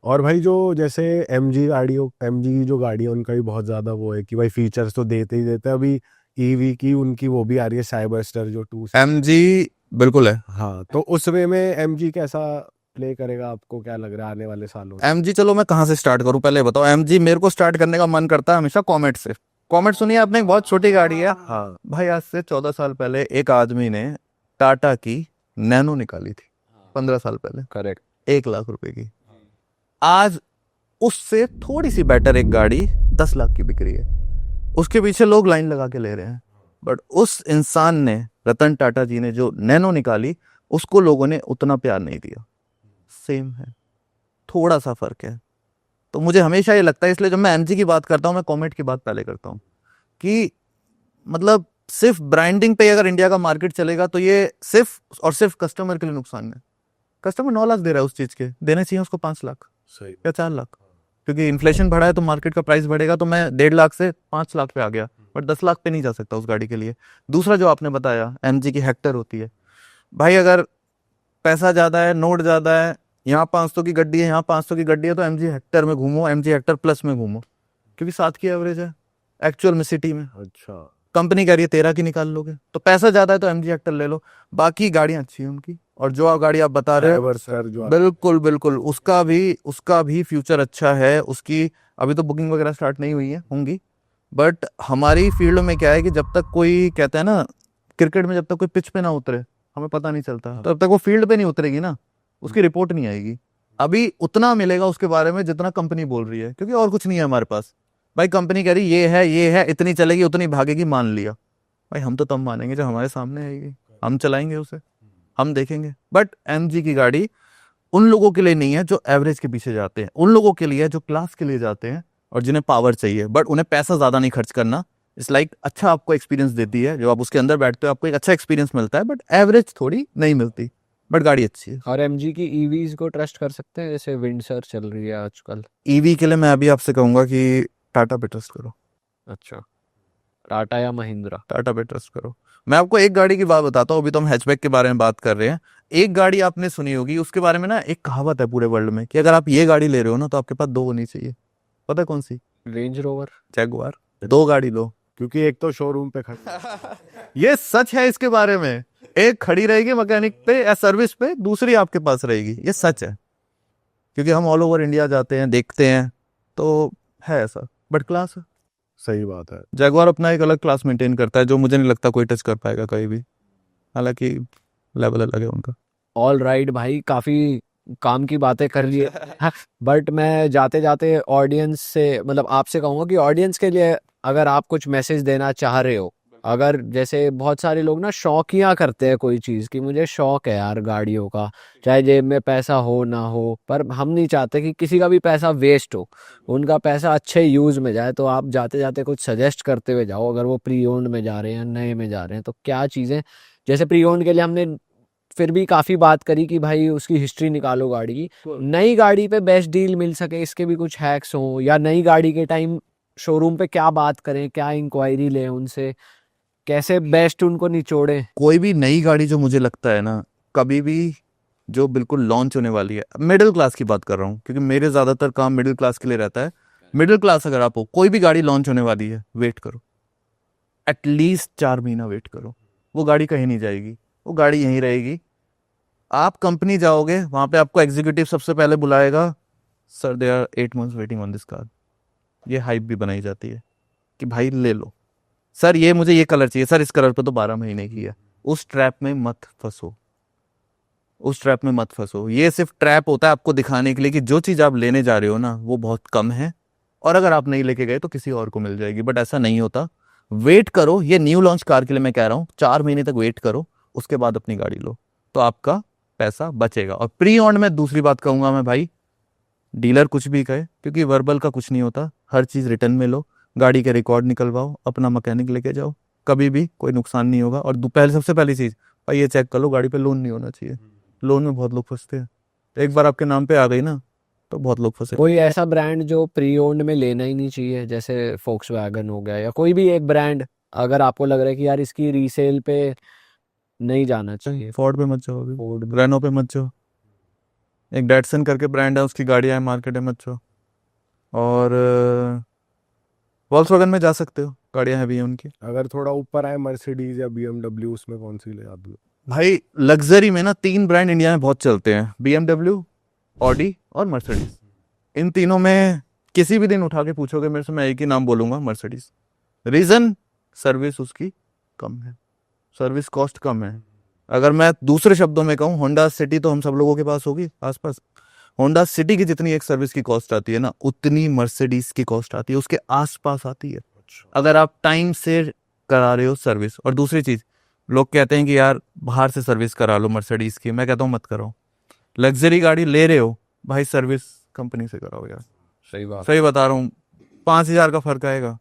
और भाई जो जैसे एमजी की जो गाड़ी है उनका भी बहुत ज्यादा वो है कि भाई फीचर्स तो देते ही देते हैं। अभी ईवी की उनकी वो भी आ रही है साइबरस्टर जो 2 सीटर। MG बिल्कुल है। हाँ, तो उस वे में एमजी कैसा प्ले करेगा, आपको क्या लग रहा है आने वाले सालों में? MG, चलो मैं कहाँ से स्टार्ट करूँ, पहले बताओ। MG मेरे को स्टार्ट करने का मन करता है हमेशा कॉमेट से। कॉमेट सुनिए आपने, एक बहुत छोटी गाड़ी है। हाँ। भाई आज से 14 साल पहले एक आदमी ने टाटा की नैनो निकाली थी, 15 साल पहले, करेक्ट। 1 लाख रुपए की। आज उससे थोड़ी सी बेटर एक गाड़ी 10 लाख की बिक रही है, उसके पीछे लोग लाइन लगा के ले रहे हैं। बट उस इंसान ने, रतन टाटा जी ने जो नैनो निकाली, उसको लोगों ने उतना प्यार नहीं दिया। सेम है, थोड़ा सा फर्क है। तो मुझे हमेशा ये लगता है, इसलिए जब मैं एमजी की बात करता हूँ मैं कॉमेट की बात पहले करता हूँ, कि मतलब सिर्फ ब्रांडिंग पे अगर इंडिया का मार्केट चलेगा तो ये सिर्फ और सिर्फ कस्टमर के लिए नुकसान है। कस्टमर 9 लाख दे रहा है उस चीज के, देने चाहिए उसको 5 लाख सही। या 4 लाख, क्योंकि इन्फ्लेशन बढ़ा है तो मार्केट का प्राइस बढ़ेगा, तो मैं 1.5 लाख से 5 लाख पे आ गया, बट 10 लाख पे नहीं जा सकता उस गाड़ी के लिए। दूसरा जो आपने बताया, एमजी की हेक्टर होती है। भाई अगर पैसा ज्यादा है, नोट ज्यादा है, यहाँ 500 की गड्डी है, यहाँ 500 की गड्डी है, तो एमजी हेक्टर में घूमो, एमजी हेक्टर प्लस में घूमो, क्योंकि 7 की एवरेज है एक्चुअल में सिटी में। अच्छा। कंपनी कह रही है 13 की निकाल लोगे, तो पैसा ज्यादा है तो एमजी हेक्टर ले लो। बाकी गाड़ियां अच्छी है उनकी, और जो आप गाड़ी आप बता रहे हो, साइबरस्टर जो बिल्कुल बिल्कुल, उसका भी फ्यूचर अच्छा है उसकी। अभी तो बुकिंग वगैरह स्टार्ट नहीं हुई है, होंगी। बट हमारी फील्ड में क्या है कि जब तक कोई, कहता है ना क्रिकेट में, जब तक कोई पिच पे ना उतरे हमें पता नहीं चलता, तब तक वो फील्ड पे नहीं उतरेगी ना, उसकी रिपोर्ट नहीं आएगी। अभी उतना मिलेगा उसके बारे में जितना कंपनी बोल रही है, क्योंकि और कुछ नहीं है हमारे पास। भाई कंपनी कह रही ये है, इतनी चलेगी उतनी भागेगी, मान लिया। भाई हम तो तब मानेंगे जब हमारे सामने आएगी, हम चलाएंगे उसे, हम देखेंगे। बट एमजी की गाड़ी उन लोगों के लिए नहीं है जो एवरेज के पीछे जाते हैं, उन लोगों के लिए है जो क्लास के लिए जाते हैं और जिन्हें पावर चाहिए, बट उन्हें पैसा ज्यादा नहीं खर्च करना। इट्स लाइक अच्छा आपको एक्सपीरियंस देती है, जो आप उसके अंदर बैठते हो आपको एक अच्छा एक्सपीरियंस मिलता है, बट एवरेज थोड़ी नहीं मिलती, बट गाड़ी अच्छी है। और एमजी की ईवीज को ट्रस्ट कर सकते हैं, जैसे विंडसर चल रही है आजकल। ईवी के लिए मैं अभी आपसे कहूंगा कि टाटा पे ट्रस्ट करो। अच्छा, टाटा या महिंद्रा? टाटा पे ट्रस्ट करो। मैं आपको एक गाड़ी की बात बताता हूँ, अभी तो हम हैचबैक के बारे में बात कर रहे हैं। एक गाड़ी आपने सुनी होगी उसके बारे में ना, एक कहावत है पूरे वर्ल्ड में कि अगर आप ये गाड़ी ले रहे हो ना तो आपके पास 2 होनी चाहिए। पता है कौन सी? Range rover. जैगुआर। 2 गाड़ी लो। क्योंकि एक तो शोरूम पे खड़ी। ये सच है इसके बारे में। एक खड़ी रहेगी मैकेनिक पे या सर्विस पे, दूसरी आपके पास रहेगी, ये सच है। क्योंकि हम ऑल ओवर इंडिया जाते हैं, देखते हैं, तो है ऐसा, बट क्लास है। सही बात है। जैगुआर अपना एक अलग क्लास मेंटेन करता है, जो मुझे नहीं लगता कोई टच कर पाएगा कहीं भी, हालांकि लेवल अलग है उनका। ऑल राइट भाई, काफी काम की बातें कर ली है। बट मैं जाते जाते ऑडियंस से, मतलब आपसे कहूंगा कि ऑडियंस के लिए अगर आप कुछ मैसेज देना चाह रहे हो, अगर जैसे बहुत सारे लोग ना शौकिया करते हैं कोई चीज़ की, मुझे शौक है यार गाड़ियों का, चाहे जेब में पैसा हो ना हो, पर हम नहीं चाहते कि किसी का भी पैसा वेस्ट हो, उनका पैसा अच्छे यूज़ में जाए। तो आप जाते जाते कुछ सजेस्ट करते हुए जाओ, अगर वो प्री ओन्ड में जा रहे हैं या नए में जा रहे हैं तो क्या चीज़ें। जैसे प्री ओन्ड के लिए हमने फिर भी काफ़ी बात करी कि भाई उसकी हिस्ट्री निकालो गाड़ी की, नई गाड़ी पे बेस्ट डील मिल सके, इसके भी कुछ हैक्स हों, या नई गाड़ी के टाइम शोरूम पे क्या बात करें, क्या इंक्वायरी लें उनसे, कैसे बेस्ट उनको निचोड़े। कोई भी नई गाड़ी जो मुझे लगता है ना, कभी भी जो बिल्कुल लॉन्च होने वाली है, मिडिल क्लास की बात कर रहा हूँ क्योंकि मेरे ज्यादातर काम मिडिल क्लास के लिए रहता है। मिडिल क्लास अगर आप हो, कोई भी गाड़ी लॉन्च होने वाली है, वेट करो, एटलीस्ट 4 महीना वेट करो। वो गाड़ी कहीं नहीं जाएगी, वो गाड़ी यहीं रहेगी। आप कंपनी जाओगे, वहां पे आपको एग्जीक्यूटिव सबसे पहले बुलाएगा, sir they are 8 months waiting on this car. ये हाइप भी बनाई जाती है कि भाई ले लो सर, ये मुझे ये कलर चाहिए सर, इस कलर पे तो 12 महीने की है। उस ट्रैप में मत फंसो, उस ट्रैप में मत फंसो। ये सिर्फ ट्रैप होता है आपको दिखाने के लिए कि जो चीज आप लेने जा रहे हो ना वो बहुत कम है, और अगर आप नहीं लेके गए तो किसी और को मिल जाएगी, बट ऐसा नहीं होता। वेट करो, ये न्यू लॉन्च कार के लिए मैं कह रहा हूँ, 4 महीने तक वेट करो, उसके बाद अपनी गाड़ी लो, तो आपका पैसा बचेगा। और प्री ऑन में दूसरी बात कहूंगा मैं भाई, डीलर कुछ भी कहे, क्योंकि वर्बल का कुछ नहीं होता, हर चीज रिटर्न में लो, गाड़ी के रिकॉर्ड निकलवाओ, अपना मैकेनिक लेके जाओ, कभी भी कोई नुकसान नहीं होगा। और पहले सबसे पहली चीज भाई ये चेक कर लो, गाड़ी पे लोन नहीं होना चाहिए। लोन में बहुत लोग फंसते हैं, एक बार आपके नाम पे आ गई ना तो बहुत लोग फंसे। कोई ऐसा ब्रांड जो प्री ओन्ड में लेना ही नहीं चाहिए, जैसे फोक्सवैगन हो गया या कोई भी एक ब्रांड, अगर आपको लग रहा है कि यार इसकी रीसेल पे नहीं जाना चाहिए? फोर्ड पे मत जाओ, अभी फोर्ड। रेनो पे मत जाओ, एक डैटसन करके ब्रांड है, उसकी गाड़ियाँ हैं मार्केट में अच्छो। और वॉल्क्सवैगन में जा सकते हो, गाड़ियाँ हैवी हैं उनकी। अगर थोड़ा ऊपर आए मर्सिडीज या BMW, उसमें कौन सी ले आप? भाई लग्जरी में ना 3 ब्रांड इंडिया में बहुत चलते हैं, BMW, ऑडी और मर्सिडीज। इन तीनों में किसी भी दिन उठा के पूछोगे मेरे से, मैं एक ही नाम बोलूंगा, मर्सिडीज। रीजन, सर्विस उसकी कम है, सर्विस कॉस्ट कम है। अगर मैं दूसरे शब्दों में कहूँ, होंडा सिटी तो हम सब लोगों के पास होगी आसपास, होंडा सिटी की जितनी एक सर्विस की कॉस्ट आती है ना, उतनी मर्सिडीज की कॉस्ट आती है, उसके आसपास आती है, अगर आप टाइम से करा रहे हो सर्विस। और दूसरी चीज, लोग कहते हैं कि यार बाहर से सर्विस करा लो मर्सिडीज की, मैं कहता हूँ मत कराओ। लग्जरी गाड़ी ले रहे हो भाई, सर्विस कंपनी से कराओ यार, सही बात। सही बता रहा हूँ। 5,000 का फर्क आएगा,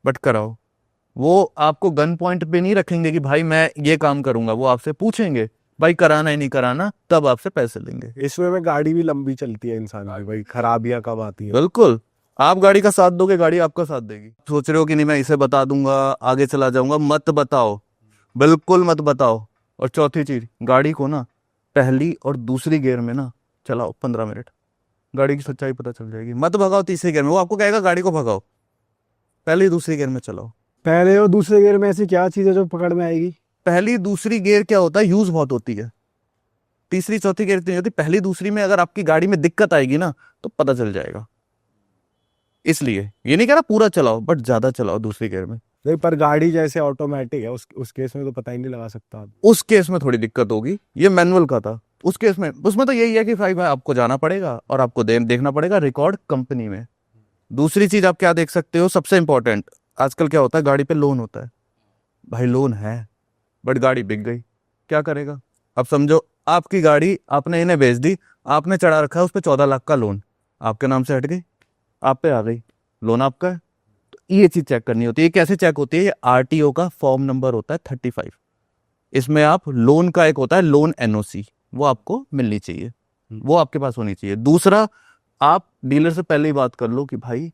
बट कराओ। वो आपको गन पॉइंट पे नहीं रखेंगे कि भाई मैं ये काम करूंगा, वो आपसे पूछेंगे भाई कराना है नहीं कराना, तब आपसे पैसे लेंगे। इसमें में गाड़ी भी लंबी चलती है इंसान की, भाई खराबियां कब आती है। बिल्कुल, आप गाड़ी का साथ दोगे, गाड़ी आपका साथ देगी। सोच रहे हो कि नहीं मैं इसे बता दूंगा आगे चला जाऊंगा, मत बताओ, बिल्कुल मत बताओ। और चौथी चीज, गाड़ी को ना पहली और दूसरी गियर में ना चलाओ 15 मिनट, गाड़ी की सच्चाई पता चल जाएगी। मत भगाओ तीसरी गियर में, वो आपको कहेगा गाड़ी को भगाओ, पहली दूसरी गियर में चलाओ। पहले और दूसरे गियर में ऐसी क्या चीज है जो पकड़ में आएगी? पहली दूसरी गियर क्या होता है, यूज बहुत होती है, तीसरी चौथी गियर नहीं होती। पहली दूसरी में अगर आपकी गाड़ी में दिक्कत आएगी ना, तो पता चल जाएगा। इसलिए ये नहीं कह रहा पूरा चलाओ, बट ज्यादा चलाओ दूसरी गियर में। नहीं, पर गाड़ी जैसे ऑटोमेटिक है, उस केस में तो पता ही नहीं लगा सकता। उस केस में थोड़ी दिक्कत होगी, ये मैनुअल का था। उस केस में, उसमें तो यही है कि भाई आपको जाना पड़ेगा और आपको देखना पड़ेगा रिकॉर्ड कंपनी में। दूसरी चीज आप क्या देख सकते हो, सबसे इंपॉर्टेंट, आजकल क्या होता है, गाड़ी पे लोन होता है। भाई लोन है, बट गाड़ी बिक गई, क्या करेगा? अब समझो आपकी गाड़ी आपने इन्हें बेच दी, आपने चढ़ा रखा है उस पर 14 लाख का लोन, आपके नाम से हट गई, आप पे आ गई, लोन आपका है। तो ये चीज चेक करनी होती है। ये कैसे चेक होती है? ये RTO का फॉर्म नंबर होता है 35। इसमें आप लोन का एक होता है लोन NOC, वो आपको मिलनी चाहिए, वो आपके पास होनी चाहिए। दूसरा, आप डीलर से पहले ही बात कर लो कि भाई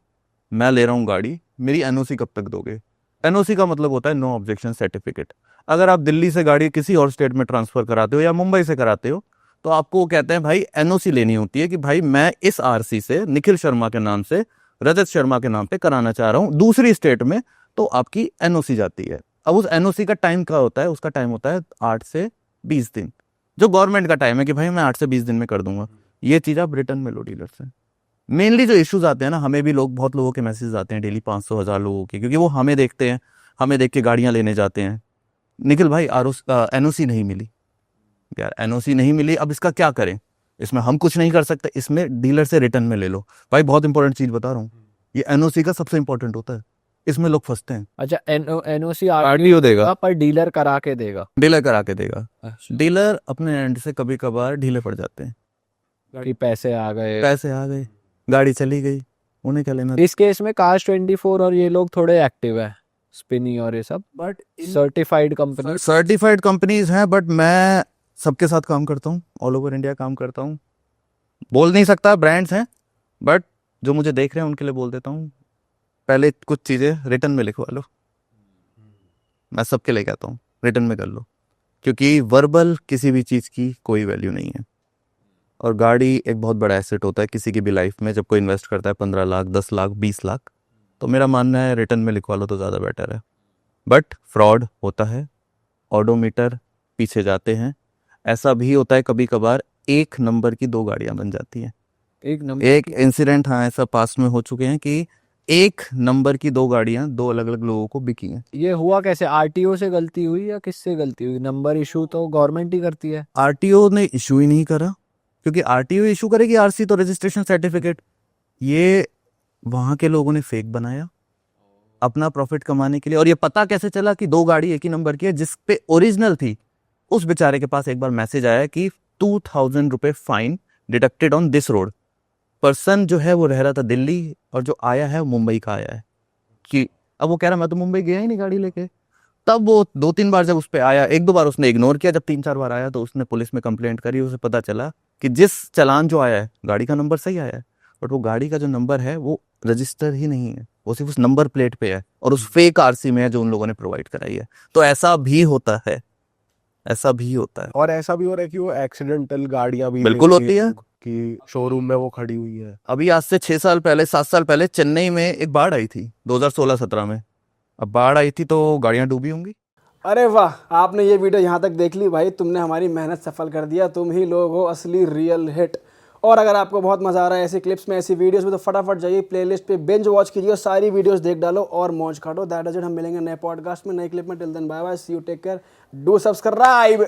मैं ले रहा हूँ गाड़ी, मेरी NOC कब तक दोगे? NOC का मतलब होता है नो ऑब्जेक्शन सर्टिफिकेट। अगर आप दिल्ली से गाड़ी किसी और स्टेट में ट्रांसफर कराते हो या मुंबई से कराते हो, तो आपको वो कहते हैं भाई NOC लेनी होती है कि भाई मैं इस RC से निखिल शर्मा के नाम से, रजत शर्मा के नाम पे कराना चाह रहा हूँ दूसरी स्टेट में, तो आपकी NOC जाती है। अब उस NOC का टाइम क्या होता है? उसका टाइम होता है 8 से 20 दिन, जो गवर्नमेंट का टाइम है कि भाई मैं 8 से 20 दिन में कर दूंगा। ये चीज आप रिटर्न में लो डीलर से। मेनली जो इश्यूज आते हैं ना, हमें भी बहुत लोगों के मैसेज आते हैं डेली, 500-1000 लोगों के, क्योंकि वो हमें देखते हैं, हमें देख के गाड़ियां लेने जाते हैं। निखिल भाई NOC नहीं मिली यार, NOC नहीं मिली, अब इसका क्या करें? इसमें हम कुछ नहीं कर सकते, इसमें डीलर से रिटर्न में ले लो। भाई बहुत इंपॉर्टेंट चीज बता रहा हूँ, ये NOC का सबसे इंपॉर्टेंट होता है, इसमें लोग फंसते हैं। अच्छा, NOC RTO देगा, पर डीलर करा के देगा। डीलर करा के देगा। अच्छा। डीलर अपने एंड से कभी कभार ढीले पड़ जाते हैं, कि पैसे आ गए, पैसे आ गए, गाड़ी चली गई, उन्हें क्या लेना। इस केस में Cars 24 और ये लोग थोड़े एक्टिव है, स्पिनी और ये सब, but certified company. Certified companies हैं, बट मैं सबके साथ काम करता हूँ, ऑल ओवर इंडिया काम करता हूँ। बोल नहीं सकता ब्रांड्स हैं, बट जो मुझे देख रहे हैं उनके लिए बोल देता हूँ, पहले कुछ चीज़ें रिटर्न में लिखवा लो। मैं सबके लिए कहता हूँ रिटर्न में कर लो, क्योंकि वर्बल किसी भी चीज़ की कोई वैल्यू नहीं है। और गाड़ी एक बहुत बड़ा एसेट होता है किसी की भी लाइफ में। जब कोई इन्वेस्ट करता है 15 लाख, 10 लाख, 20 लाख, तो मेरा मानना है रिटर्न में लिखवा लो तो ज़्यादा बेटर है। बट फ्रॉड होता है, ऑडोमीटर पीछे जाते हैं, ऐसा भी होता है कभी कभार 1 नंबर की 2 गाड़ियां बन जाती हैं। एक इंसिडेंट हाँ ऐसा पास्ट में हो चुके हैं कि 1 नंबर की 2 गाड़ियां 2 अलग अलग लोगों को बिकी हैं। ये हुआ कैसे? RTO से गलती हुई या किससे गलती हुई? नंबर इशू तो गवर्नमेंट ही करती है। RTO ने इशू ही नहीं करा, क्योंकि RTO इशू करेगी RC तो रजिस्ट्रेशन सर्टिफिकेट। ये वहां के लोगों ने फेक बनाया अपना प्रॉफिट कमाने के लिए। और ये पता कैसे चला कि 2 गाड़ी एक ही नंबर की है? जिस पे ओरिजिनल थी, उस बेचारे के पास एक बार मैसेज आया कि 2000 रुपए fine deducted on this road. Person जो है वो रह रहा था दिल्ली, और जो आया है वो मुंबई का आया है। कि अब वो कह रहा मैं तो मुंबई गया ही नहीं गाड़ी लेके। तब वो 2-3 बार जब उस पे आया, 1-2 बार उसने इग्नोर किया, जब 3-4 बार आया तो उसने पुलिस में कंप्लेंट करी। उसे पता चला कि जिस चालान जो आया है गाड़ी का नंबर सही आया है, बट वो गाड़ी का जो नंबर है वो रजिस्टर ही नहीं है, वो सिर्फ उस नंबर प्लेट पे है और उस फेक RC में है जो उन लोगों ने प्रोवाइड कराई है। तो ऐसा भी होता है, ऐसा भी होता है। और ऐसा भी हो रहा है कि वो एक्सीडेंटल गाड़ियां भी बिल्कुल लेके होती है। कि शोरूम में वो खड़ी हुई है। अभी आज से 6 साल पहले 7 साल पहले चेन्नई में एक बाढ़ आई थी 2016-17 में। अब बाढ़ आई थी तो गाड़ियां डूबी होंगी। अरे वाह, आपने ये वीडियो यहाँ तक देख ली भाई, तुमने हमारी मेहनत सफल कर दिया। तुम ही लोग हो असली रियल हिट। और अगर आपको बहुत मजा आ रहा है ऐसी क्लिप्स में, ऐसी वीडियोस में, तो फटाफट जाइए प्लेलिस्ट पे बिंज वॉच कीजिए और सारी वीडियोस देख डालो और मौज काटो। That is it. हम मिलेंगे नए पॉडकास्ट में, नए क्लिप में। Till then bye bye, see you, take care, do subscribe.